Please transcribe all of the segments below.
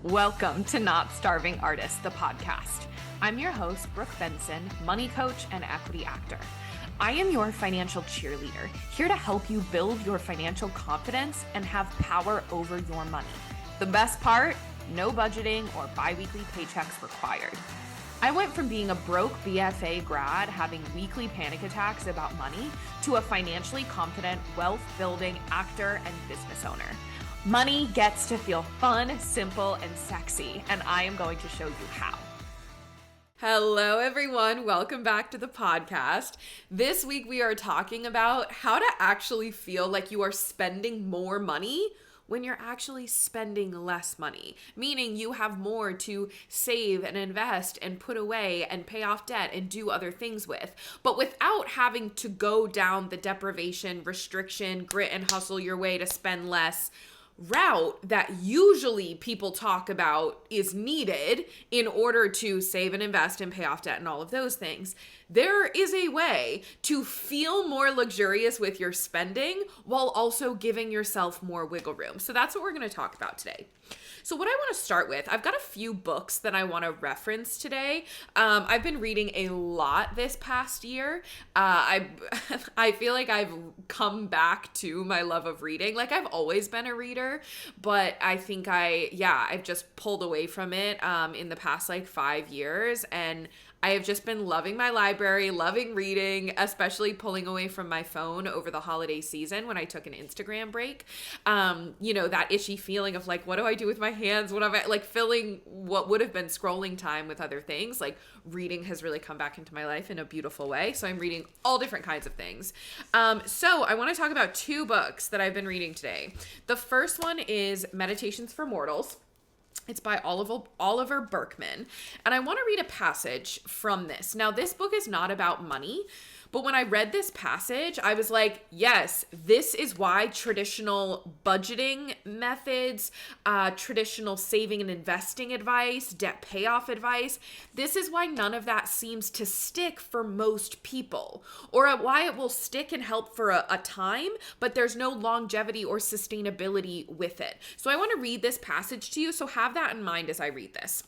Welcome to Not Starving Artist, the podcast. I'm your host, Brooke Benson, money coach and equity actor. I am your financial cheerleader, here to help you build your financial confidence and have power over your money. The best part, no budgeting or bi-weekly paychecks required. I went from being a broke BFA grad having weekly panic attacks about money to a financially confident, wealth-building actor and business owner. Money gets to feel fun, simple, and sexy, and I am going to show you how. Hello, everyone. Welcome back to the podcast. This week, we are talking about how to actually feel like you are spending more money when you're actually spending less money, meaning you have more to save and invest and put away and pay off debt and do other things with, but without having to go down the deprivation, restriction, grit and hustle your way to spend less route that usually people talk about is needed in order to save and invest and pay off debt and all of those things. There is a way to feel more luxurious with your spending while also giving yourself more wiggle room. So that's what we're going to talk about today. So what I want to start with, I've got a few books that I want to reference today. I've been reading a lot this past year. I feel like I've come back to my love of reading. Like I've always been a reader, but I think I've just pulled away from it in the past 5 years, and I have just been loving my library, loving reading, especially pulling away from my phone over the holiday season when I took an Instagram break. That itchy feeling of what do I do with my hands? What am I filling what would have been scrolling time with other things? Reading has really come back into my life in a beautiful way. So I'm reading all different kinds of things. So I want to talk about 2 books that I've been reading today. The first one is Meditations for Mortals. It's by Oliver Burkeman. And I want to read a passage from this. Now, this book is not about money, but when I read this passage, I was like, yes, this is why traditional budgeting methods, traditional saving and investing advice, debt payoff advice, this is why none of that seems to stick for most people, or why it will stick and help for a time, but there's no longevity or sustainability with it. So I want to read this passage to you, so have that in mind as I read this.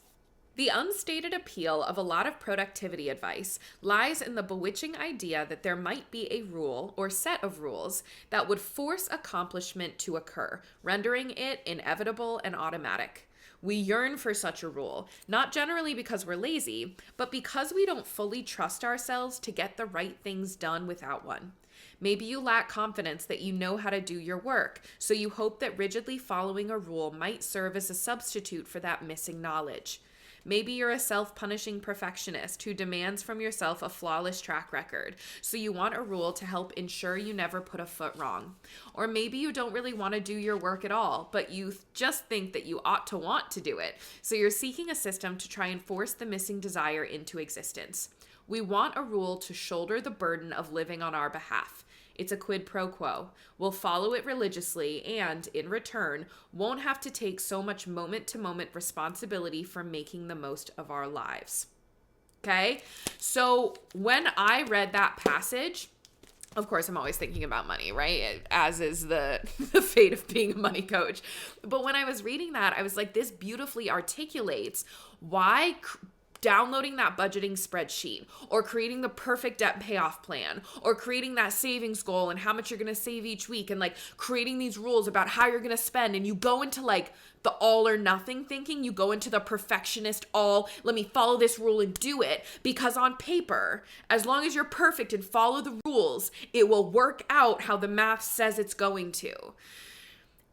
The unstated appeal of a lot of productivity advice lies in the bewitching idea that there might be a rule or set of rules that would force accomplishment to occur, rendering it inevitable and automatic. We yearn for such a rule, not generally because we're lazy, but because we don't fully trust ourselves to get the right things done without one. Maybe you lack confidence that you know how to do your work, so you hope that rigidly following a rule might serve as a substitute for that missing knowledge. Maybe you're a self-punishing perfectionist who demands from yourself a flawless track record, so you want a rule to help ensure you never put a foot wrong. Or maybe you don't really want to do your work at all, but you just think that you ought to want to do it, so you're seeking a system to try and force the missing desire into existence. We want a rule to shoulder the burden of living on our behalf. It's a quid pro quo. We'll follow it religiously and, in return, won't have to take so much moment-to-moment responsibility for making the most of our lives. Okay? So when I read that passage, of course, I'm always thinking about money, right? As is the fate of being a money coach. But when I was reading that, I was like, this beautifully articulates why downloading that budgeting spreadsheet or creating the perfect debt payoff plan or creating that savings goal and how much you're going to save each week and creating these rules about how you're going to spend, and you go into the all or nothing thinking, you go into the perfectionist let me follow this rule and do it, because on paper, as long as you're perfect and follow the rules, it will work out how the math says it's going to.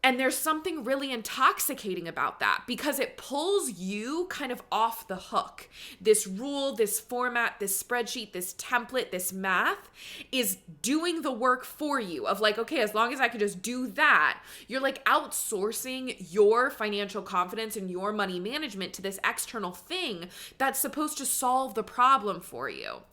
And there's something really intoxicating about that because it pulls you kind of off the hook. This rule, this format, this spreadsheet, this template, this math is doing the work for you of okay, as long as I can just do that, you're outsourcing your financial confidence and your money management to this external thing that's supposed to solve the problem for you.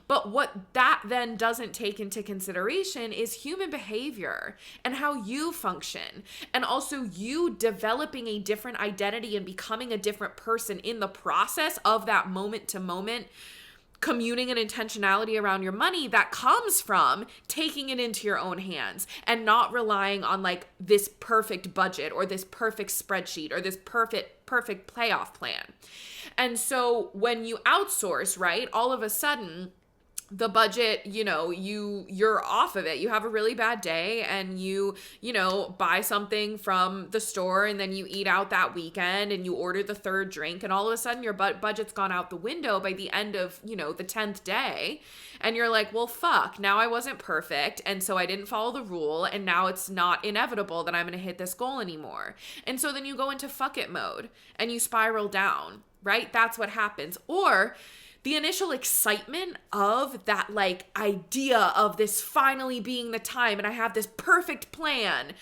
But what that then doesn't take into consideration is human behavior and how you function, and also you developing a different identity and becoming a different person in the process of that moment to moment communing and intentionality around your money that comes from taking it into your own hands and not relying on like this perfect budget or this perfect spreadsheet or this perfect payoff plan. And so when you outsource, right, all of a sudden the budget, you're off of it. You have a really bad day and you buy something from the store and then you eat out that weekend and you order the third drink and all of a sudden your budget's gone out the window by the end of, the 10th day. And you're like, well, fuck, now I wasn't perfect. And so I didn't follow the rule. And now it's not inevitable that I'm going to hit this goal anymore. And so then you go into fuck it mode and you spiral down, right? That's what happens. Or the initial excitement of that like idea of this finally being the time and I have this perfect plan,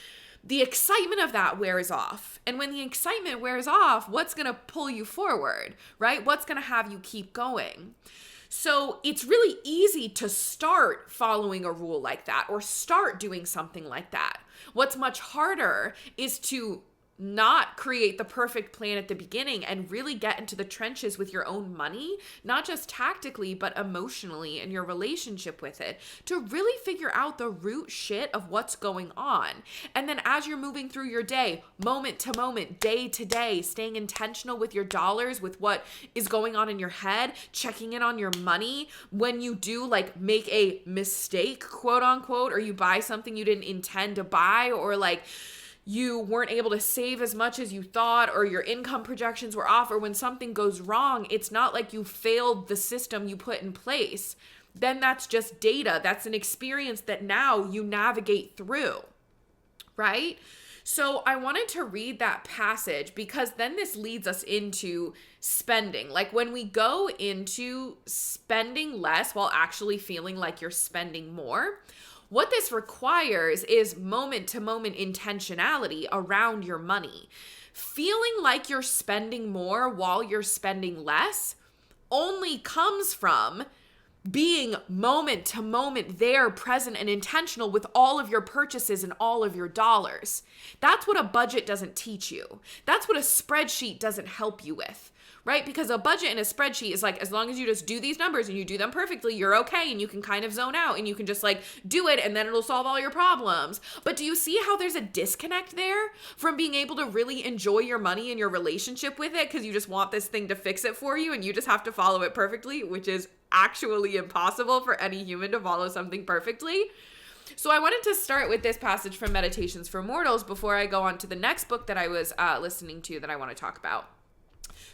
the excitement of that wears off. And when the excitement wears off, what's going to pull you forward, right? What's going to have you keep going? So it's really easy to start following a rule like that or start doing something like that. What's much harder is to not create the perfect plan at the beginning and really get into the trenches with your own money, not just tactically, but emotionally in your relationship with it, to really figure out the root shit of what's going on. And then as you're moving through your day, moment to moment, day to day, staying intentional with your dollars, with what is going on in your head, checking in on your money. When you do like make a mistake, quote unquote, or you buy something you didn't intend to buy, or like you weren't able to save as much as you thought, or your income projections were off, or when something goes wrong, it's not like you failed the system you put in place. Then that's just data. That's an experience that now you navigate through, right? So I wanted to read that passage because then this leads us into spending. Like when we go into spending less while actually feeling like you're spending more, what this requires is moment-to-moment intentionality around your money. Feeling like you're spending more while you're spending less only comes from being moment-to-moment there, present and intentional with all of your purchases and all of your dollars. That's what a budget doesn't teach you. That's what a spreadsheet doesn't help you with. Right? Because a budget and a spreadsheet is like, as long as you just do these numbers and you do them perfectly, you're okay. And you can kind of zone out and you can just like do it and then it'll solve all your problems. But do you see how there's a disconnect there from being able to really enjoy your money and your relationship with it? Because you just want this thing to fix it for you and you just have to follow it perfectly, which is actually impossible for any human to follow something perfectly. So I wanted to start with this passage from Meditations for Mortals before I go on to the next book that I was listening to that I want to talk about.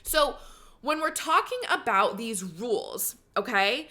So when we're talking about these rules, okay,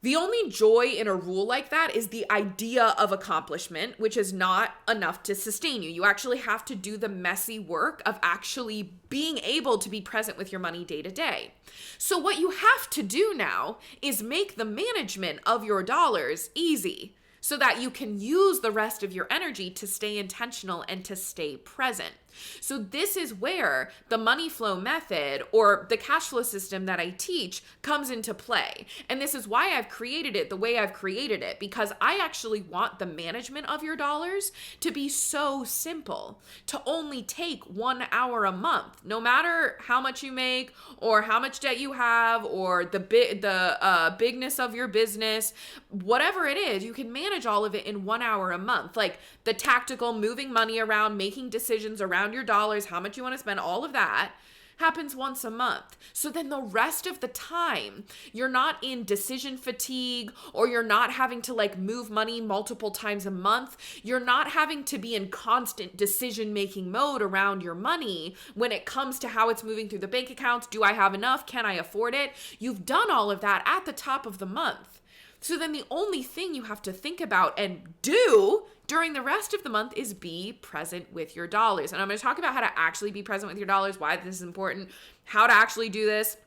the only joy in a rule like that is the idea of accomplishment, which is not enough to sustain you. You actually have to do the messy work of actually being able to be present with your money day to day. So what you have to do now is make the management of your dollars easy so that you can use the rest of your energy to stay intentional and to stay present. So this is where the money flow method or the cash flow system that I teach comes into play. And this is why I've created it the way I've created it, because I actually want the management of your dollars to be so simple, to only take 1 hour a month, no matter how much you make or how much debt you have or the bigness of your business, whatever it is, you can manage all of it in 1 hour a month. Like the tactical moving money around, making decisions around your dollars, how much you want to spend, all of that happens once a month. So then the rest of the time, you're not in decision fatigue or you're not having to like move money multiple times a month. You're not having to be in constant decision-making mode around your money when it comes to how it's moving through the bank accounts. Do I have enough? Can I afford it? You've done all of that at the top of the month. So then the only thing you have to think about and do during the rest of the month is be present with your dollars. And I'm going to talk about how to actually be present with your dollars, why this is important, how to actually do this.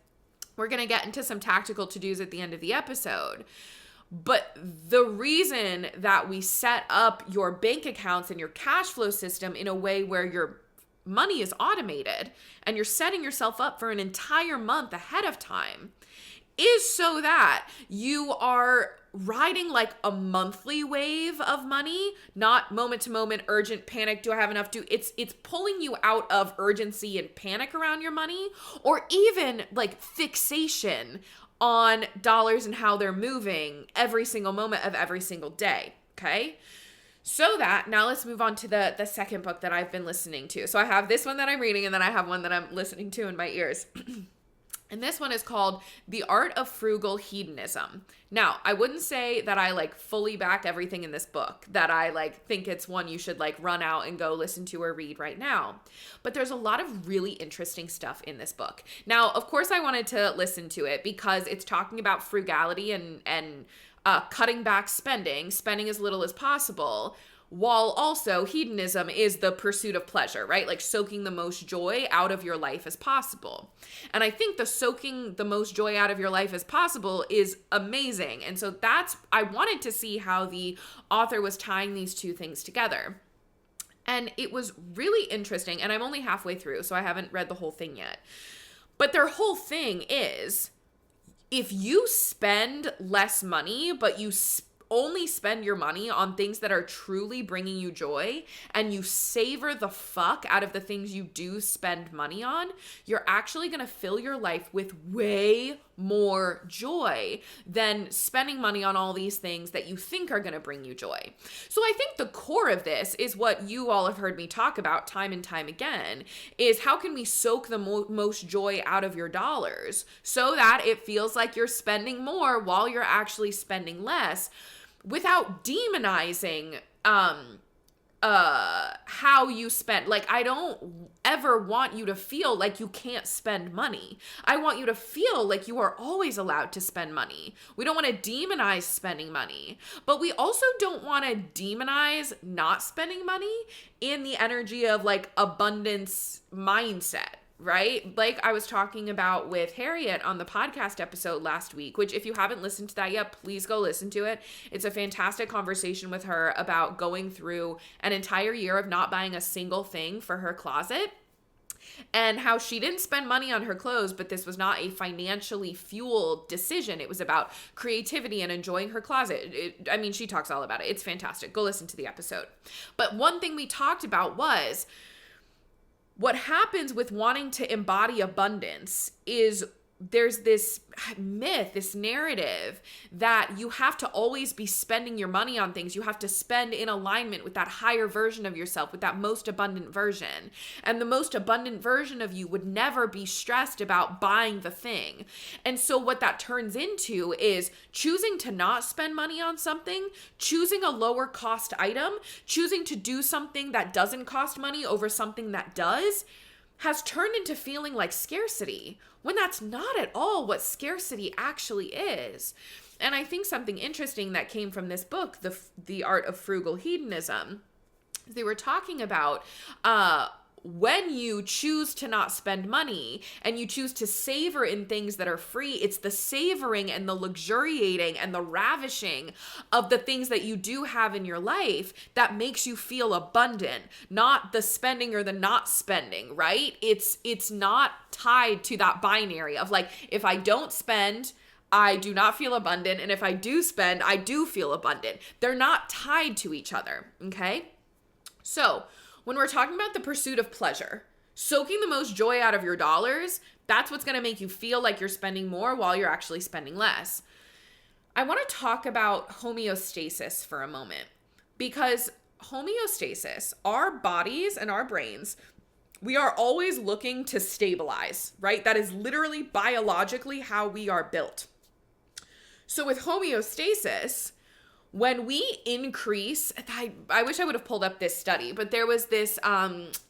We're going to get into some tactical to-dos at the end of the episode. But the reason that we set up your bank accounts and your cash flow system in a way where your money is automated and you're setting yourself up for an entire month ahead of time is so that you are riding like a monthly wave of money, not moment to moment, urgent panic. Do I have enough? It's pulling you out of urgency and panic around your money, or even like fixation on dollars and how they're moving every single moment of every single day. Okay. So that now let's move on to the second book that I've been listening to. So I have this one that I'm reading, and then I have one that I'm listening to in my ears. And this one is called The Art of Frugal Hedonism. Now, I wouldn't say that I like fully back everything in this book, that I like think it's one you should like run out and go listen to or read right now. But there's a lot of really interesting stuff in this book. Now, of course, I wanted to listen to it because it's talking about frugality and cutting back spending as little as possible, while also hedonism is the pursuit of pleasure, right? Like soaking the most joy out of your life as possible. And I think the soaking the most joy out of your life as possible is amazing. And so I wanted to see how the author was tying these two things together. And it was really interesting. And I'm only halfway through, so I haven't read the whole thing yet. But their whole thing is, if you spend less money, but you only spend your money on things that are truly bringing you joy, and you savor the fuck out of the things you do spend money on, you're actually going to fill your life with way more joy than spending money on all these things that you think are going to bring you joy. So I think the core of this is what you all have heard me talk about time and time again, is how can we soak the most joy out of your dollars so that it feels like you're spending more while you're actually spending less, without demonizing how you spend. Like, I don't ever want you to feel like you can't spend money. I want you to feel like you are always allowed to spend money. We don't want to demonize spending money, but we also don't want to demonize not spending money in the energy of like abundance mindset. Right? Like I was talking about with Harriet on the podcast episode last week, which if you haven't listened to that yet, please go listen to it. It's a fantastic conversation with her about going through an entire year of not buying a single thing for her closet, and how she didn't spend money on her clothes, but this was not a financially fueled decision. It was about creativity and enjoying her closet. She talks all about it. It's fantastic. Go listen to the episode. But one thing we talked about was, what happens with wanting to embody abundance is there's this myth, this narrative that you have to always be spending your money on things. You have to spend in alignment with that higher version of yourself, with that most abundant version. And the most abundant version of you would never be stressed about buying the thing. And so what that turns into is choosing to not spend money on something, choosing a lower cost item, choosing to do something that doesn't cost money over something that does, has turned into feeling like scarcity, when that's not at all what scarcity actually is. And I think something interesting that came from this book, The Art of Frugal Hedonism, they were talking about when you choose to not spend money and you choose to savor in things that are free, it's the savoring and the luxuriating and the ravishing of the things that you do have in your life that makes you feel abundant, not the spending or the not spending, right? It's not tied to that binary of like, if I don't spend, I do not feel abundant, and if I do spend, I do feel abundant. They're not tied to each other, okay? So when we're talking about the pursuit of pleasure, soaking the most joy out of your dollars, that's what's going to make you feel like you're spending more while you're actually spending less. I want to talk about homeostasis for a moment, because homeostasis, our bodies and our brains, we are always looking to stabilize, right? That is literally biologically how we are built. So with homeostasis, when we increase, I wish I would have pulled up this study, but there was this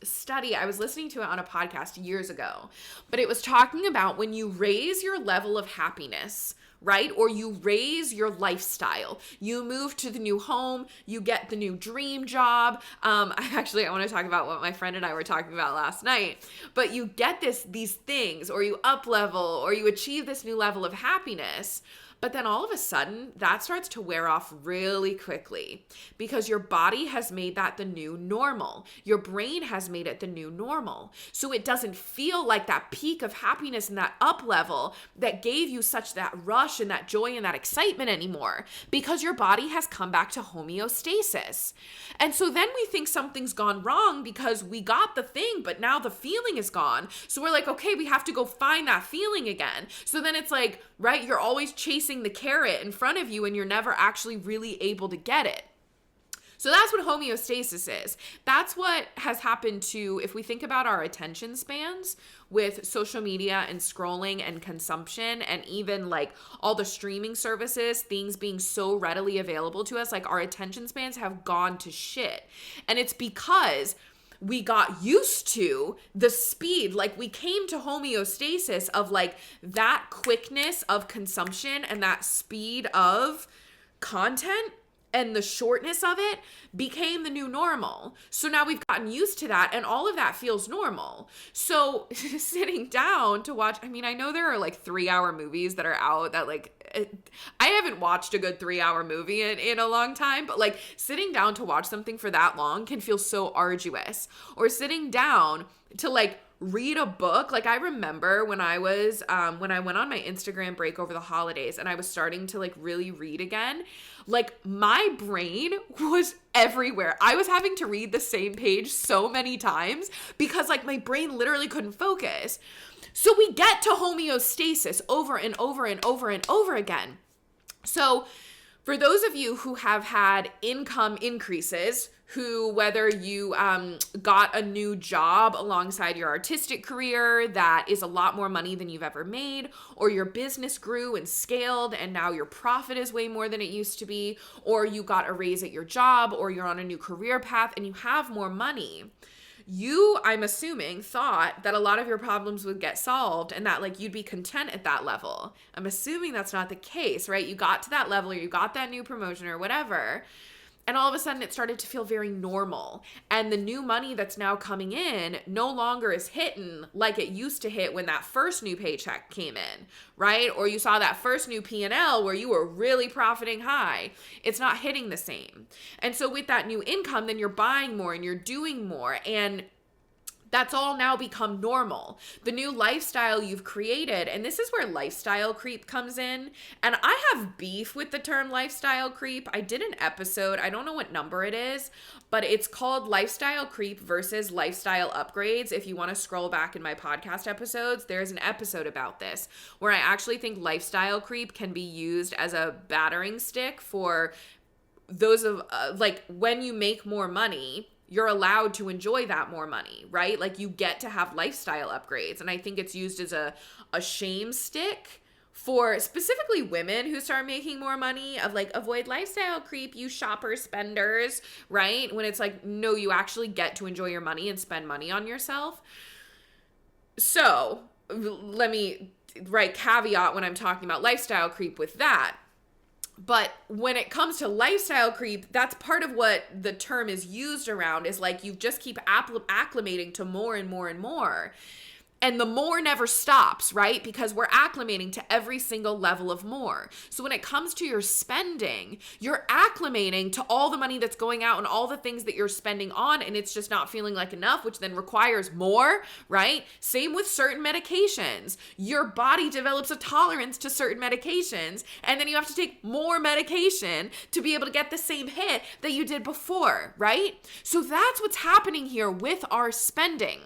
study, I was listening to it on a podcast years ago, but it was talking about when you raise your level of happiness, right? Or you raise your lifestyle, you move to the new home, you get the new dream job. I want to talk about what my friend and I were talking about last night, but you get these things, or you up level, or you achieve this new level of happiness. But then all of a sudden, that starts to wear off really quickly because your body has made that the new normal. Your brain has made it the new normal. So it doesn't feel like that peak of happiness and that up level that gave you such that rush and that joy and that excitement anymore because your body has come back to homeostasis. And so then we think something's gone wrong because we got the thing, but now the feeling is gone. So we're like, okay, we have to go find that feeling again. So then it's like, right, you're always chasing the carrot in front of you and you're never actually really able to get it. So that's what homeostasis is. That's what has happened to, if we think about our attention spans with social media and scrolling and consumption and even like all the streaming services, things being so readily available to us, like our attention spans have gone to shit. And it's because we got used to the speed, like we came to homeostasis of like that quickness of consumption and that speed of content and the shortness of it became the new normal. So now we've gotten used to that and all of that feels normal. So sitting down to watch, I mean, I know there are like 3-hour movies that are out that like, I haven't watched a good 3-hour movie in a long time, but like sitting down to watch something for that long can feel so arduous. Or sitting down to like read a book. Like I remember when I was, when I went on my Instagram break over the holidays and I was starting to like really read again, like my brain was everywhere. I was having to read the same page so many times because like my brain literally couldn't focus. So we get to homeostasis over and over and over and over again. So for those of you who have had income increases, who whether you got a new job alongside your artistic career that is a lot more money than you've ever made, or your business grew and scaled and now your profit is way more than it used to be, or you got a raise at your job, or you're on a new career path and you have more money, you, I'm assuming, thought that a lot of your problems would get solved and that like you'd be content at that level. I'm assuming that's not the case, right? You got to that level or you got that new promotion or whatever, and all of a sudden it started to feel very normal. And the new money that's now coming in no longer is hitting like it used to hit when that first new paycheck came in, right? Or you saw that first new P&L where you were really profiting high. It's not hitting the same. And so with that new income, then you're buying more and you're doing more, and that's all now become normal. The new lifestyle you've created, and this is where lifestyle creep comes in. And I have beef with the term lifestyle creep. I did an episode, I don't know what number it is, but it's called Lifestyle Creep versus Lifestyle Upgrades. If you want to scroll back in my podcast episodes, there's an episode about this where I actually think lifestyle creep can be used as a battering stick for those of like when you make more money, you're allowed to enjoy that more money, right? Like you get to have lifestyle upgrades. And I think it's used as a shame stick for specifically women who start making more money of like, avoid lifestyle creep, you shopper spenders, right? When it's like, no, you actually get to enjoy your money and spend money on yourself. So let me write caveat when I'm talking about lifestyle creep with that. But when it comes to lifestyle creep, that's part of what the term is used around, is like you just keep acclimating to more and more and more. And the more never stops, right? Because we're acclimating to every single level of more. So when it comes to your spending, you're acclimating to all the money that's going out and all the things that you're spending on, and it's just not feeling like enough, which then requires more, right? Same with certain medications. Your body develops a tolerance to certain medications, and then you have to take more medication to be able to get the same hit that you did before, right? So that's what's happening here with our spending.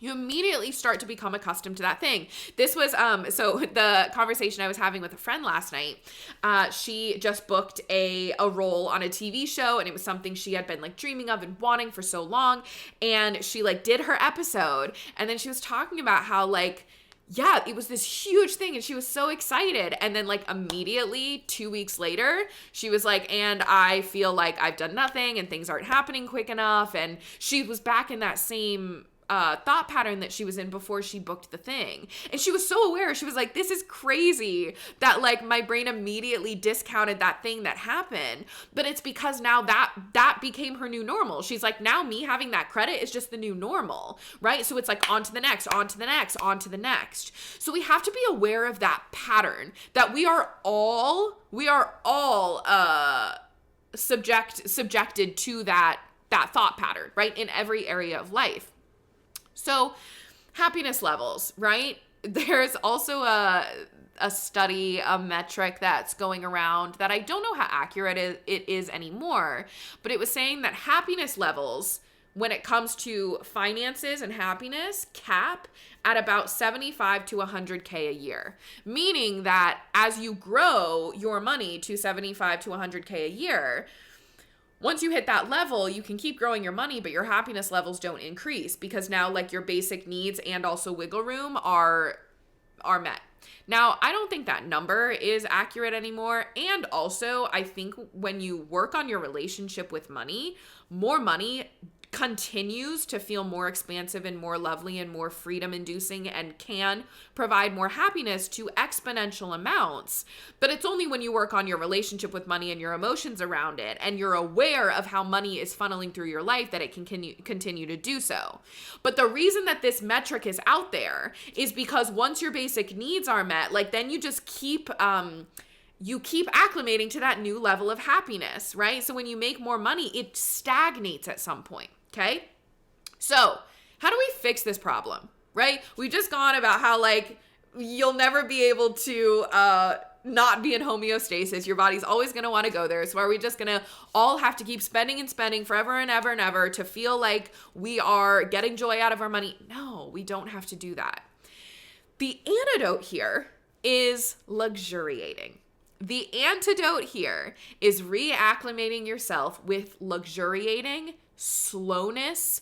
You immediately start to become accustomed to that thing. This was, so the conversation I was having with a friend last night, she just booked a role on a TV show, and it was something she had been like dreaming of and wanting for so long. And she like did her episode, and then she was talking about how like, yeah, it was this huge thing and she was so excited. And then like immediately 2 weeks later, she was like, and I feel like I've done nothing and things aren't happening quick enough. And she was back in that same thought pattern that she was in before she booked the thing. And she was so aware. She was like, this is crazy that like my brain immediately discounted that thing that happened. But it's because now that became her new normal. She's like, now me having that credit is just the new normal, right? So it's like on to the next, on to the next, on to the next. So we have to be aware of that pattern that we are all subjected to that thought pattern, right? In every area of life. So happiness levels, right? There's also a study, a metric that's going around that I don't know how accurate it is anymore, but it was saying that happiness levels, when it comes to finances and happiness, cap at about 75 to 100K a year. Meaning that as you grow your money to 75 to 100K a year, once you hit that level, you can keep growing your money, but your happiness levels don't increase because now like your basic needs and also wiggle room are met. Now, I don't think that number is accurate anymore. And also, I think when you work on your relationship with money, more money continues to feel more expansive and more lovely and more freedom inducing and can provide more happiness to exponential amounts. But it's only when you work on your relationship with money and your emotions around it and you're aware of how money is funneling through your life that it can continue to do so. But the reason that this metric is out there is because once your basic needs are met, like then you just keep acclimating to that new level of happiness, right? So when you make more money, it stagnates at some point. Okay, so how do we fix this problem, right? We've just gone about how like you'll never be able to not be in homeostasis. Your body's always going to want to go there. So are we just going to all have to keep spending and spending forever and ever and ever to feel like we are getting joy out of our money? No, we don't have to do that. The antidote here is luxuriating. The antidote here is reacclimating yourself with luxuriating, slowness,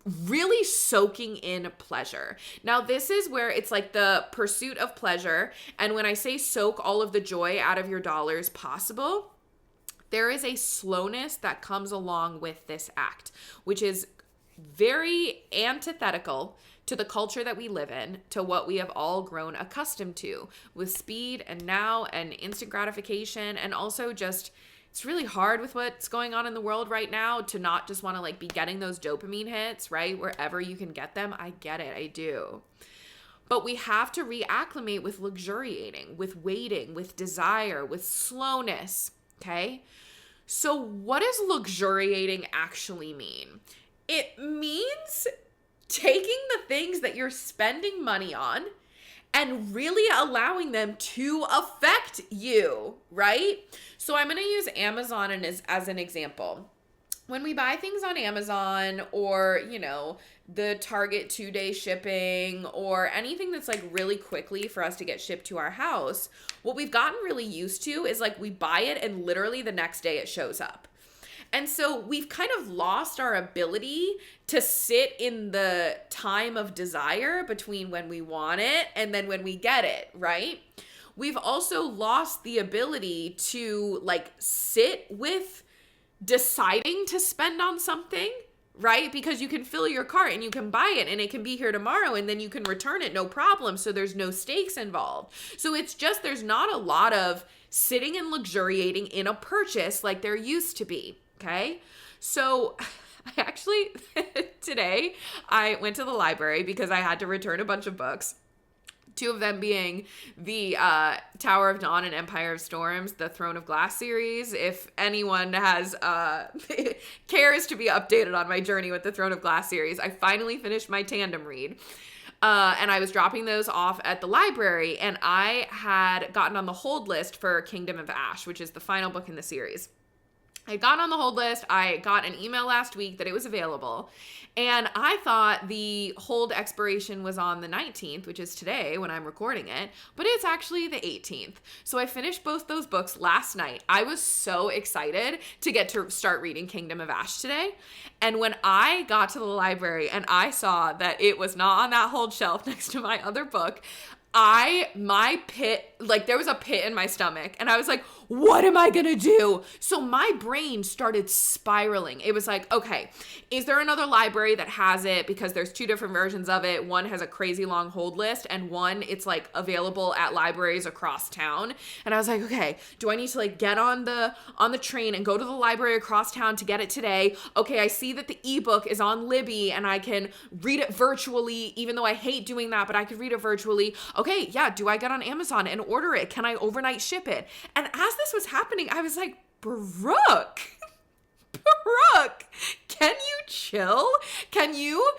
really soaking in pleasure. Now, this is where it's like the pursuit of pleasure. And when I say soak all of the joy out of your dollars possible, there is a slowness that comes along with this act, which is very antithetical to the culture that we live in, to what we have all grown accustomed to with speed and now and instant gratification, and also just it's really hard with what's going on in the world right now to not just want to like be getting those dopamine hits, right? Wherever you can get them. I get it. I do. But we have to reacclimate with luxuriating, with waiting, with desire, with slowness. Okay. So what does luxuriating actually mean? It means taking the things that you're spending money on and really allowing them to affect you, right? So I'm going to use Amazon as an example. When we buy things on Amazon or, the Target 2-day shipping or anything that's like really quickly for us to get shipped to our house, what we've gotten really used to is like we buy it and literally the next day it shows up. And so we've kind of lost our ability to sit in the time of desire between when we want it and then when we get it, right? We've also lost the ability to like sit with deciding to spend on something, right? Because you can fill your cart and you can buy it and it can be here tomorrow and then you can return it, no problem. So there's no stakes involved. So it's just, there's not a lot of sitting and luxuriating in a purchase like there used to be. Okay, so I actually, today I went to the library because I had to return a bunch of books. 2 of them being the Tower of Dawn and Empire of Storms, the Throne of Glass series. If anyone has cares to be updated on my journey with the Throne of Glass series, I finally finished my tandem read. And I was dropping those off at the library, and I had gotten on the hold list for Kingdom of Ash, which is the final book in the series. I got on the hold list. I got an email last week that it was available. And I thought the hold expiration was on the 19th, which is today when I'm recording it, but it's actually the 18th. So I finished both those books last night. I was so excited to get to start reading Kingdom of Ash today. And when I got to the library and I saw that it was not on that hold shelf next to my other book, my pit, like there was a pit in my stomach and I was like, what am I gonna do? So my brain started spiraling. It was like, okay, is there another library that has it? Because there's 2 different versions of it. One has a crazy long hold list and one it's like available at libraries across town. And I was like, okay, do I need to like get on the train and go to the library across town to get it today? Okay, I see that the ebook is on Libby and I can read it virtually, even though I hate doing that, but I could read it virtually. Okay, yeah, do I get on Amazon and order it? Can I overnight ship it? And as this was happening, I was like, Brooke, can you chill? Can you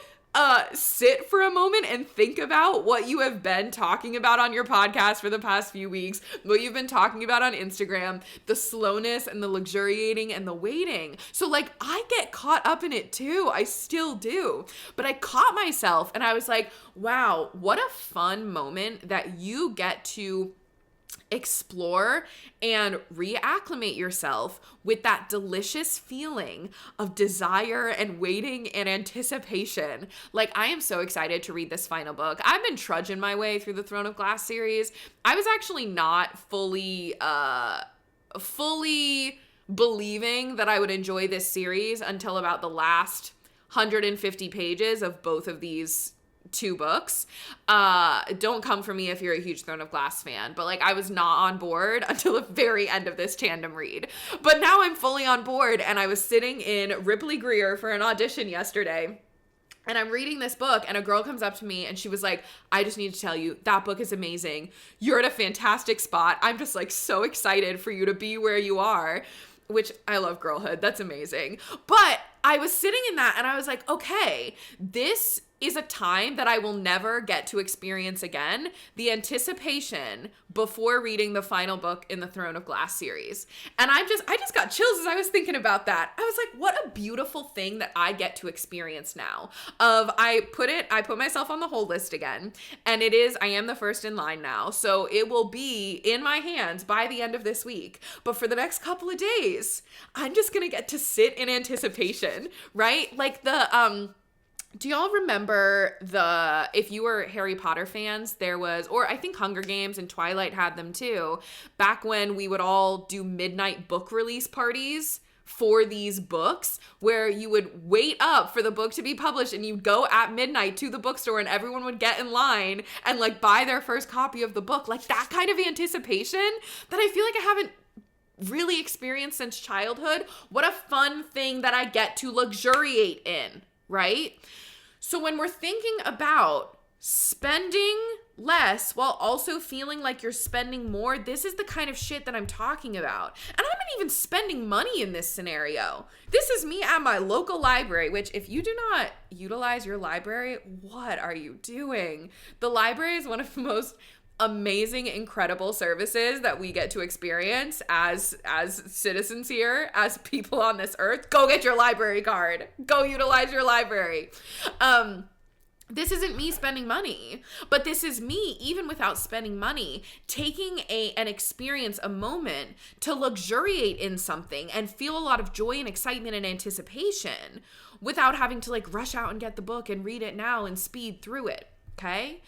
sit for a moment and think about what you have been talking about on your podcast for the past few weeks, what you've been talking about on Instagram, the slowness and the luxuriating and the waiting. So like I get caught up in it too. I still do. But I caught myself and I was like, wow, what a fun moment that you get to explore and reacclimate yourself with that delicious feeling of desire and waiting and anticipation. Like, I am so excited to read this final book. I've been trudging my way through the Throne of Glass series. I was actually not fully believing that I would enjoy this series until about the last 150 pages of both of these 2 books. Don't come for me if you're a huge Throne of Glass fan, but like I was not on board until the very end of this tandem read. But now I'm fully on board, and I was sitting in Ripley Greer for an audition yesterday. And I'm reading this book and a girl comes up to me and she was like, I just need to tell you, that book is amazing. You're at a fantastic spot. I'm just like so excited for you to be where you are, which I love girlhood. That's amazing. But I was sitting in that and I was like, okay, this is a time that I will never get to experience again. The anticipation before reading the final book in the Throne of Glass series. And I just got chills as I was thinking about that. I was like, what a beautiful thing that I get to experience now. I put myself on the hold list again, and I am the first in line now. So it will be in my hands by the end of this week. But for the next couple of days, I'm just gonna get to sit in anticipation, right? Like do y'all remember if you were Harry Potter fans, there was, or I think Hunger Games and Twilight had them too, back when we would all do midnight book release parties for these books, where you would wait up for the book to be published and you'd go at midnight to the bookstore and everyone would get in line and like buy their first copy of the book. Like that kind of anticipation that I feel like I haven't really experienced since childhood. What a fun thing that I get to luxuriate in. Right? So when we're thinking about spending less while also feeling like you're spending more, this is the kind of shit that I'm talking about. And I'm not even spending money in this scenario. This is me at my local library, which if you do not utilize your library, what are you doing? The library is one of the most amazing, incredible services that we get to experience as citizens here, as people on this earth. Go get your library card. Go utilize your library. This isn't me spending money, but this is me, even without spending money, taking an experience, a moment to luxuriate in something and feel a lot of joy and excitement and anticipation without having to like rush out and get the book and read it now and speed through it. Okay?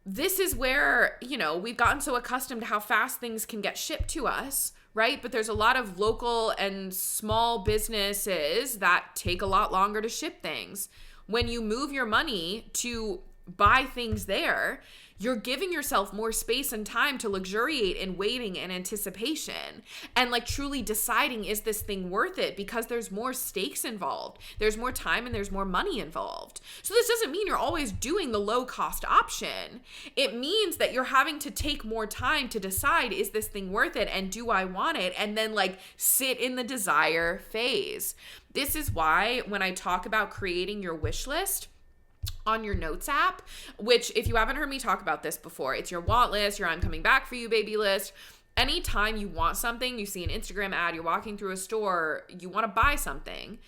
This is where, we've gotten so accustomed to how fast things can get shipped to us, right? But there's a lot of local and small businesses that take a lot longer to ship things. When you move your money to buy things there, you're giving yourself more space and time to luxuriate in waiting and anticipation and like truly deciding, is this thing worth it? Because there's more stakes involved. There's more time and there's more money involved. So this doesn't mean you're always doing the low cost option. It means that you're having to take more time to decide, is this thing worth it? And do I want it? And then like sit in the desire phase. This is why when I talk about creating your wish list on your notes app, which if you haven't heard me talk about this before, it's your want list, your I'm coming back for you baby list. Anytime you want something, you see an Instagram ad, you're walking through a store, you want to buy something,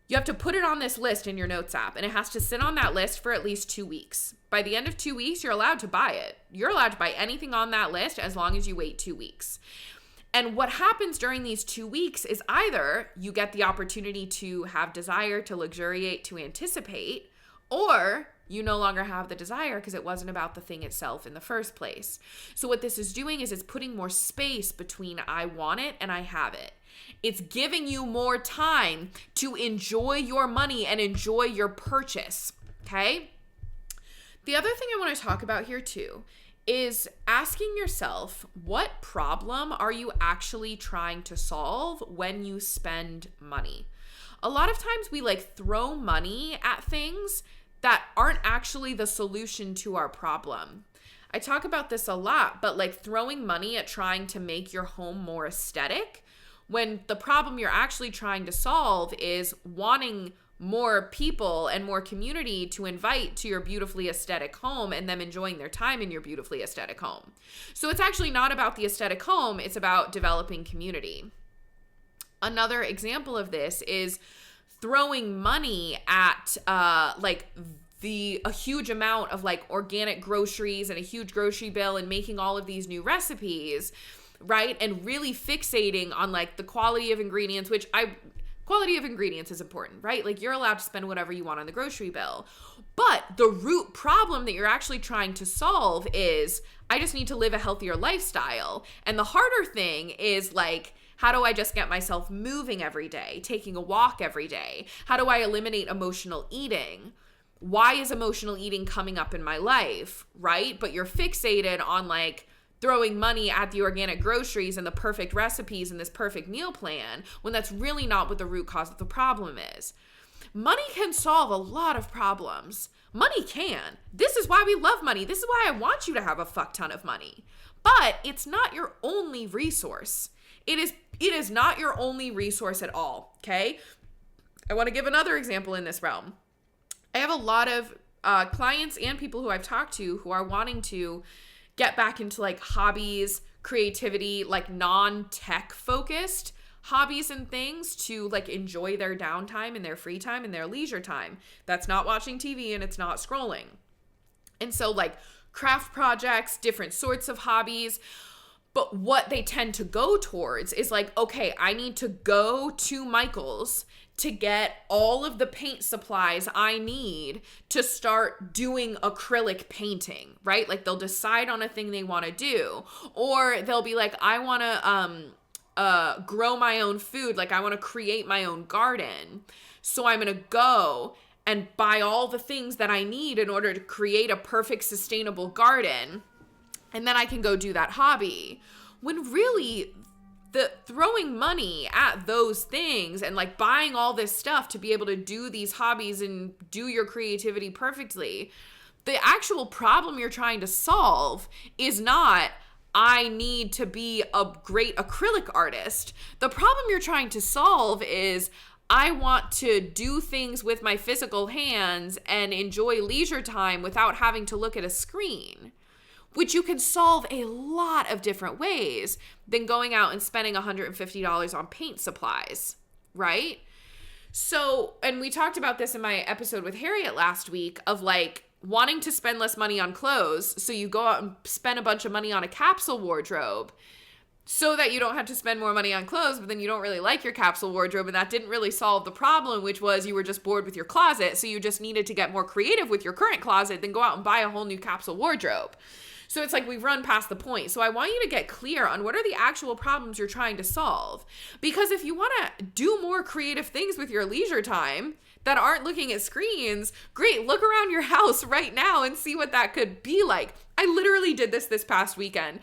you have to put it on this list in your notes app, and it has to sit on that list for at least 2 weeks. By the end of 2 weeks, you're allowed to buy it. You're allowed to buy anything on that list as long as you wait 2 weeks. And what happens during these 2 weeks is either you get the opportunity to have desire, to luxuriate, to anticipate, or you no longer have the desire because it wasn't about the thing itself in the first place. So what this is doing is it's putting more space between I want it and I have it. It's giving you more time to enjoy your money and enjoy your purchase, okay? The other thing I want to talk about here too is asking yourself, what problem are you actually trying to solve when you spend money? A lot of times we throw money at things that aren't actually the solution to our problem. I talk about this a lot, but throwing money at trying to make your home more aesthetic when the problem you're actually trying to solve is wanting more people and more community to invite to your beautifully aesthetic home and them enjoying their time in your beautifully aesthetic home. So it's actually not about the aesthetic home, it's about developing community. Another example of this is throwing money at a huge amount of organic groceries and a huge grocery bill and making all of these new recipes, right? And really fixating on the quality of ingredients, quality of ingredients is important, right? You're allowed to spend whatever you want on the grocery bill. But the root problem that you're actually trying to solve is, I just need to live a healthier lifestyle. And the harder thing is how do I just get myself moving every day, taking a walk every day? How do I eliminate emotional eating? Why is emotional eating coming up in my life, right? But you're fixated on throwing money at the organic groceries and the perfect recipes and this perfect meal plan when that's really not what the root cause of the problem is. Money can solve a lot of problems. Money can. This is why we love money. This is why I want you to have a fuck ton of money. But it's not your only resource. It is not your only resource at all, okay? I want to give another example in this realm. I have a lot of clients and people who I've talked to who are wanting to get back into hobbies, creativity, non-tech focused hobbies and things to enjoy their downtime and their free time and their leisure time. That's not watching TV and it's not scrolling. And so craft projects, different sorts of hobbies. But what they tend to go towards is okay, I need to go to Michael's to get all of the paint supplies I need to start doing acrylic painting, right? They'll decide on a thing they want to do, or they'll be I want to grow my own food. I want to create my own garden. So I'm going to go and buy all the things that I need in order to create a perfect sustainable garden. And then I can go do that hobby. When really the throwing money at those things and buying all this stuff to be able to do these hobbies and do your creativity perfectly, the actual problem you're trying to solve is not, I need to be a great acrylic artist. The problem you're trying to solve is, I want to do things with my physical hands and enjoy leisure time without having to look at a screen, which you can solve a lot of different ways than going out and spending $150 on paint supplies, right? So, and we talked about this in my episode with Harriet last week of wanting to spend less money on clothes. So you go out and spend a bunch of money on a capsule wardrobe so that you don't have to spend more money on clothes, but then you don't really like your capsule wardrobe, and that didn't really solve the problem, which was you were just bored with your closet, so you just needed to get more creative with your current closet than go out and buy a whole new capsule wardrobe. So it's we've run past the point. So I want you to get clear on what are the actual problems you're trying to solve. Because if you want to do more creative things with your leisure time that aren't looking at screens, great, look around your house right now and see what that could be like. I literally did this past weekend.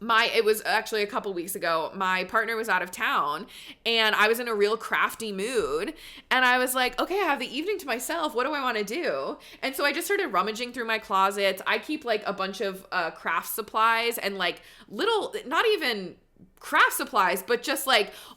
It was actually a couple weeks ago. My partner was out of town and I was in a real crafty mood. And I was okay, I have the evening to myself. What do I want to do? And so I just started rummaging through my closets. I keep a bunch of craft supplies and little, not even craft supplies, but just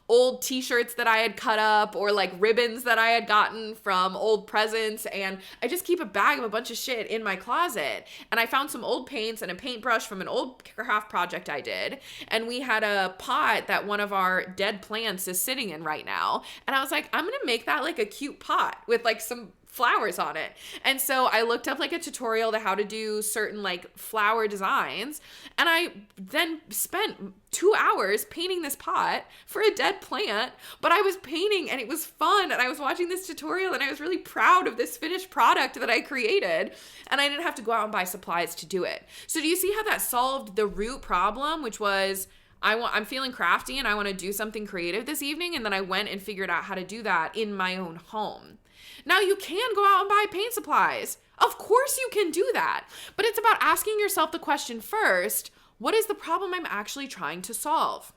old t-shirts that I had cut up or ribbons that I had gotten from old presents. And I just keep a bag of a bunch of shit in my closet. And I found some old paints and a paintbrush from an old craft project I did. And we had a pot that one of our dead plants is sitting in right now. And I was I'm going to make that a cute pot with some flowers on it. And so I looked up like a tutorial to how to do certain like flower designs. And I then spent 2 hours painting this pot for a dead plant, but I was painting and it was fun. And I was watching this tutorial and I was really proud of this finished product that I created. And I didn't have to go out and buy supplies to do it. So do you see how that solved the root problem, which was I'm feeling crafty and I want to do something creative this evening. And then I went and figured out how to do that in my own home. Now you can go out and buy paint supplies. Of course you can do that. But it's about asking yourself the question first, what is the problem I'm actually trying to solve?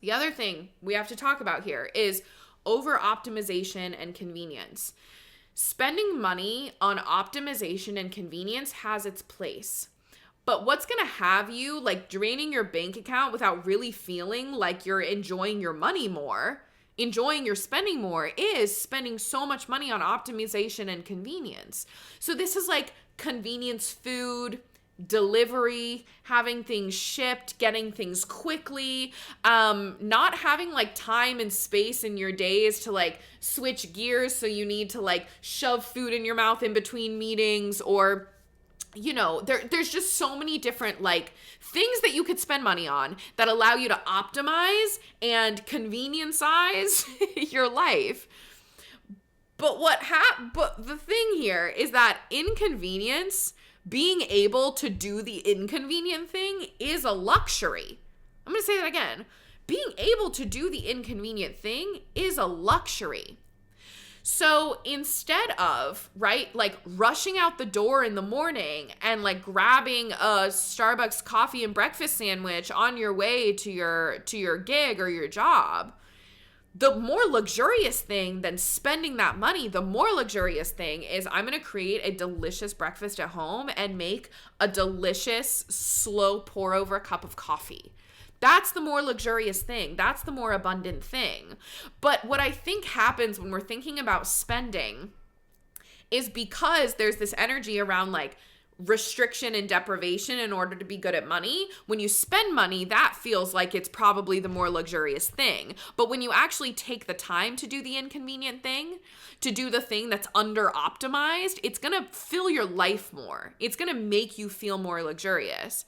The other thing we have to talk about here is over-optimization and convenience. Spending money on optimization and convenience has its place. But what's going to have you like draining your bank account without really feeling like you're enjoying your money more, enjoying your spending more, is spending so much money on optimization and convenience. So this is like convenience food, delivery, having things shipped, getting things quickly, not having like time and space in your days to like switch gears. So you need to like shove food in your mouth in between meetings, or you know, there's just so many different like things that you could spend money on that allow you to optimize and convenience-ize your life. But but the thing here is that inconvenience, being able to do the inconvenient thing, is a luxury. I'm going to say that again. Being able to do the inconvenient thing is a luxury. So instead of, right, like rushing out the door in the morning and like grabbing a Starbucks coffee and breakfast sandwich on your way to your gig or your job, the more luxurious thing than spending that money, the more luxurious thing is I'm going to create a delicious breakfast at home and make a delicious slow pour over cup of coffee. That's the more luxurious thing. That's the more abundant thing. But what I think happens when we're thinking about spending is because there's this energy around like restriction and deprivation in order to be good at money. When you spend money, that feels like it's probably the more luxurious thing. But when you actually take the time to do the inconvenient thing, to do the thing that's under optimized, it's going to fill your life more. It's going to make you feel more luxurious.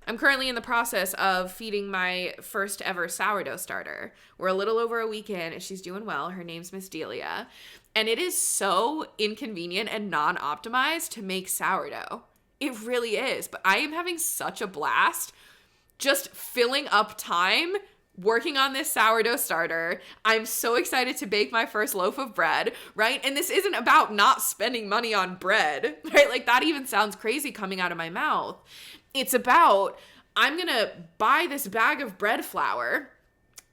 I'm currently in the process of feeding my first ever sourdough starter. We're a little over a week in and she's doing well. Her name's Miss Delia. And it is so inconvenient and non-optimized to make sourdough. It really is. But I am having such a blast just filling up time working on this sourdough starter. I'm so excited to bake my first loaf of bread, right? And this isn't about not spending money on bread, right? Like that even sounds crazy coming out of my mouth. It's about, I'm going to buy this bag of bread flour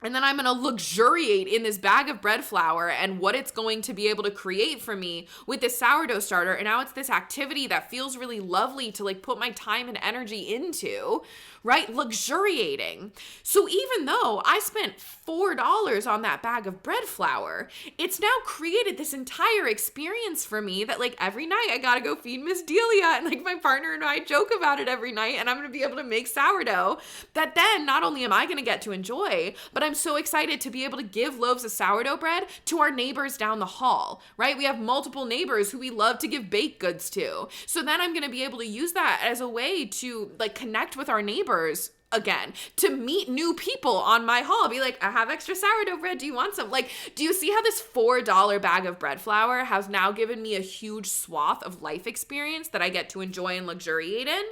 and then I'm going to luxuriate in this bag of bread flour and what it's going to be able to create for me with this sourdough starter. And now it's this activity that feels really lovely to like put my time and energy into, right? Luxuriating. So even though I spent $4 on that bag of bread flour, it's now created this entire experience for me that like every night I got to go feed Miss Delia, and like my partner and I joke about it every night, and I'm going to be able to make sourdough that then not only am I going to get to enjoy, but I'm so excited to be able to give loaves of sourdough bread to our neighbors down the hall, right? We have multiple neighbors who we love to give baked goods to. So then I'm going to be able to use that as a way to like connect with our neighbors again, to meet new people on my hall. Be like, I have extra sourdough bread. Do you want some? Like, do you see how this $4 bag of bread flour has now given me a huge swath of life experience that I get to enjoy and luxuriate in?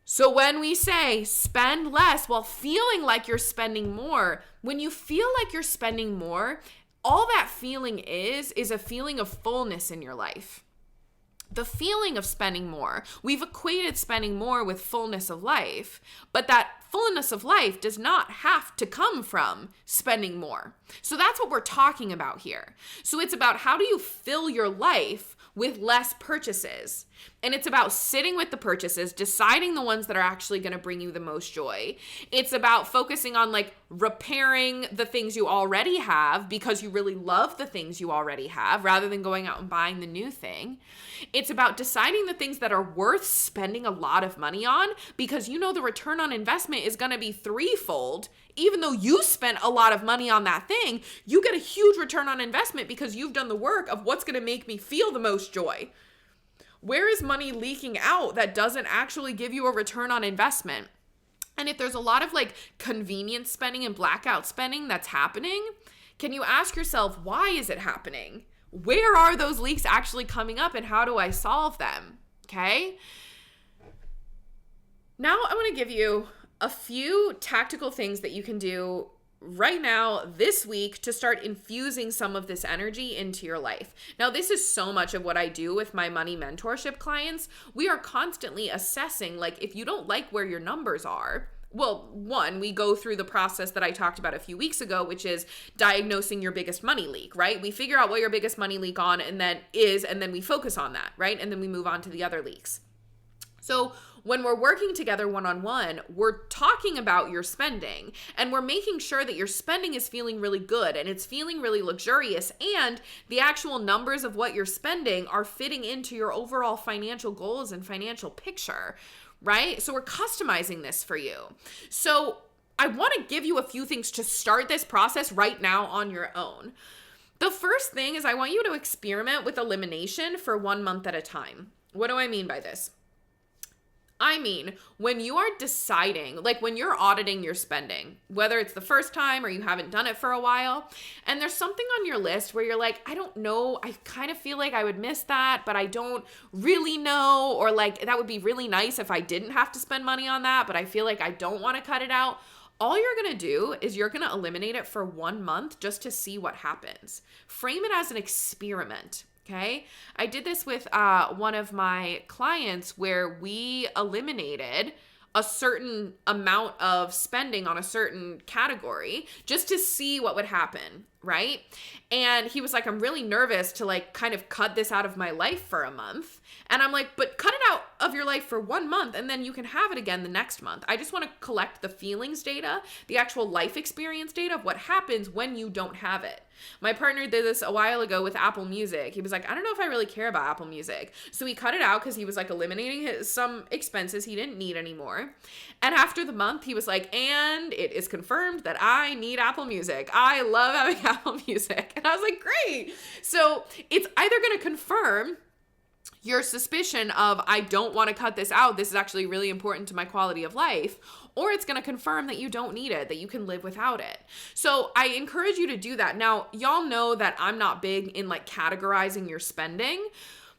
So when we say spend less while feeling like you're spending more, when you feel like you're spending more, all that feeling is a feeling of fullness in your life. The feeling of spending more. We've equated spending more with fullness of life, but that fullness of life does not have to come from spending more. So that's what we're talking about here. So it's about how do you fill your life with less purchases. And it's about sitting with the purchases, deciding the ones that are actually going to bring you the most joy. It's about focusing on like repairing the things you already have because you really love the things you already have rather than going out and buying the new thing. It's about deciding the things that are worth spending a lot of money on because you know the return on investment is going to be threefold. Even though you spent a lot of money on that thing, you get a huge return on investment because you've done the work of what's going to make me feel the most joy. Where is money leaking out that doesn't actually give you a return on investment? And if there's a lot of like convenience spending and blackout spending that's happening, can you ask yourself, why is it happening? Where are those leaks actually coming up and how do I solve them? Okay. Now I want to give you a few tactical things that you can do right now this week to start infusing some of this energy into your life. Now, this is so much of what I do with my money mentorship clients. We are constantly assessing, like, if you don't like where your numbers are, well, one, we go through the process that I talked about a few weeks ago, which is diagnosing your biggest money leak, right? We figure out what your biggest money leak on and then we focus on that, right? And then we move on to the other leaks. So when we're working together one-on-one, we're talking about your spending and we're making sure that your spending is feeling really good and it's feeling really luxurious and the actual numbers of what you're spending are fitting into your overall financial goals and financial picture, right? So we're customizing this for you. So I want to give you a few things to start this process right now on your own. The first thing is I want you to experiment with elimination for 1 month at a time. What do I mean by this? I mean, when you are deciding, like when you're auditing your spending, whether it's the first time or you haven't done it for a while, and there's something on your list where you're like, I don't know, I kind of feel like I would miss that, but I don't really know, or like that would be really nice if I didn't have to spend money on that, but I feel like I don't want to cut it out. All you're going to do is you're going to eliminate it for 1 month just to see what happens. Frame it as an experiment. Okay. I did this with one of my clients where we eliminated a certain amount of spending on a certain category just to see what would happen. Right. And he was like, I'm really nervous to like kind of cut this out of my life for a month. And I'm like, but cut it out of your life for 1 month and then you can have it again the next month. I just want to collect the feelings data, the actual life experience data of what happens when you don't have it. My partner did this a while ago with Apple Music. He was like, I don't know if I really care about Apple Music. So he cut it out because he was like eliminating some expenses he didn't need anymore. And after the month, he was like, and it is confirmed that I need Apple Music. I love having Apple Music. And I was like, great. So it's either going to confirm your suspicion of, I don't want to cut this out, this is actually really important to my quality of life, or it's going to confirm that you don't need it, that you can live without it. So I encourage you to do that. Now, y'all know that I'm not big in like categorizing your spending,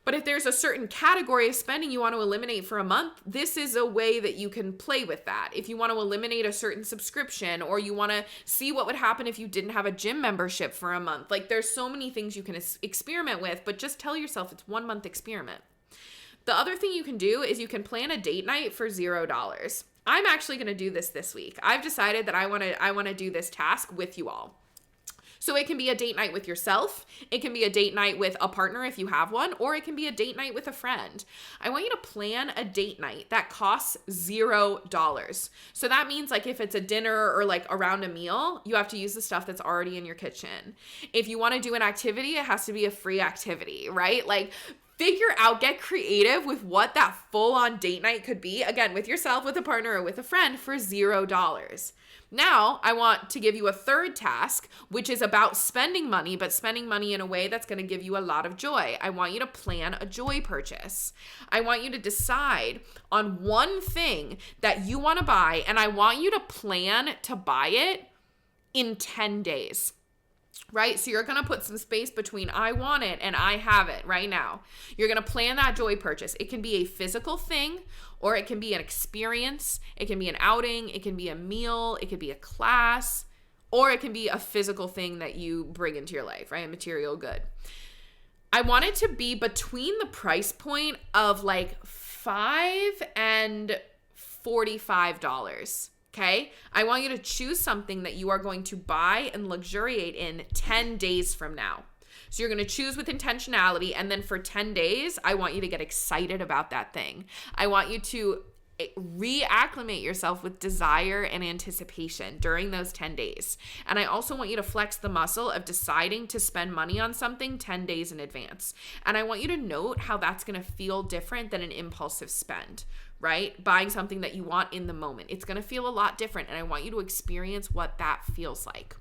but if there's a certain category of spending you want to eliminate for a month, this is a way that you can play with that. If you want to eliminate a certain subscription, or you want to see what would happen if you didn't have a gym membership for a month, like there's so many things you can experiment with, but just tell yourself it's 1 month experiment. The other thing you can do is you can plan a date night for $0. I'm actually going to do this week. I've decided that I want to do this task with you all. So it can be a date night with yourself, it can be a date night with a partner if you have one, or it can be a date night with a friend. I want you to plan a date night that costs $0. So that means like if it's a dinner or like around a meal, you have to use the stuff that's already in your kitchen. If you want to do an activity, it has to be a free activity, right? Like figure out, get creative with what that full-on date night could be, again, with yourself, with a partner, or with a friend for $0. Now, I want to give you a third task, which is about spending money, but spending money in a way that's going to give you a lot of joy. I want you to plan a joy purchase. I want you to decide on one thing that you want to buy, and I want you to plan to buy it in 10 days. Right? So you're going to put some space between I want it and I have it right now. You're going to plan that joy purchase. It can be a physical thing, or it can be an experience. It can be an outing. It can be a meal. It could be a class, or it can be a physical thing that you bring into your life, right? A material good. I want it to be between the price point of like $5 and $45. Okay, I want you to choose something that you are going to buy and luxuriate in 10 days from now. So you're going to choose with intentionality, and then for 10 days, I want you to get excited about that thing. I want you to reacclimate yourself with desire and anticipation during those 10 days. And I also want you to flex the muscle of deciding to spend money on something 10 days in advance. And I want you to note how that's going to feel different than an impulsive spend, right? Buying something that you want in the moment. It's going to feel a lot different. And I want you to experience what that feels like.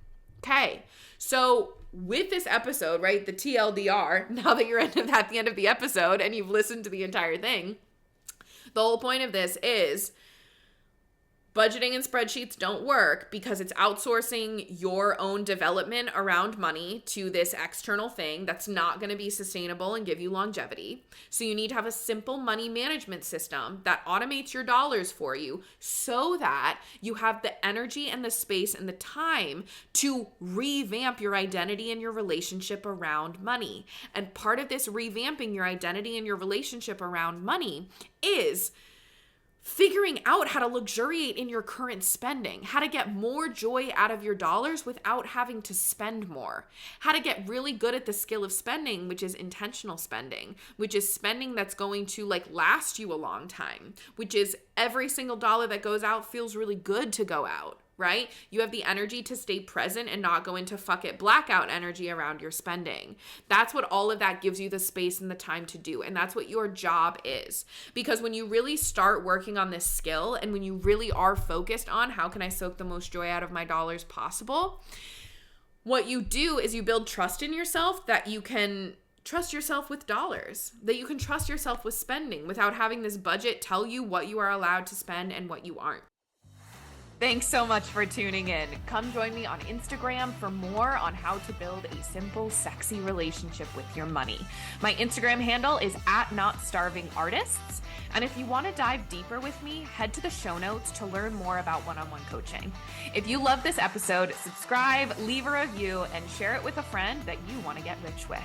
Okay. So with this episode, right, the TLDR, now that you're at the end of the episode and you've listened to the entire thing, the whole point of this is budgeting and spreadsheets don't work because it's outsourcing your own development around money to this external thing that's not going to be sustainable and give you longevity. So you need to have a simple money management system that automates your dollars for you so that you have the energy and the space and the time to revamp your identity and your relationship around money. And part of this revamping your identity and your relationship around money is figuring out how to luxuriate in your current spending, how to get more joy out of your dollars without having to spend more, how to get really good at the skill of spending, which is intentional spending, which is spending that's going to last you a long time, which is every single dollar that goes out feels really good to go out. Right? You have the energy to stay present and not go into fuck it blackout energy around your spending. That's what all of that gives you the space and the time to do. And that's what your job is. Because when you really start working on this skill and when you really are focused on how can I soak the most joy out of my dollars possible, what you do is you build trust in yourself that you can trust yourself with dollars, that you can trust yourself with spending without having this budget tell you what you are allowed to spend and what you aren't. Thanks so much for tuning in. Come join me on Instagram for more on how to build a simple, sexy relationship with your money. My Instagram handle is @NotStarvingArtists. And if you want to dive deeper with me, head to the show notes to learn more about one-on-one coaching. If you love this episode, subscribe, leave a review, and share it with a friend that you want to get rich with.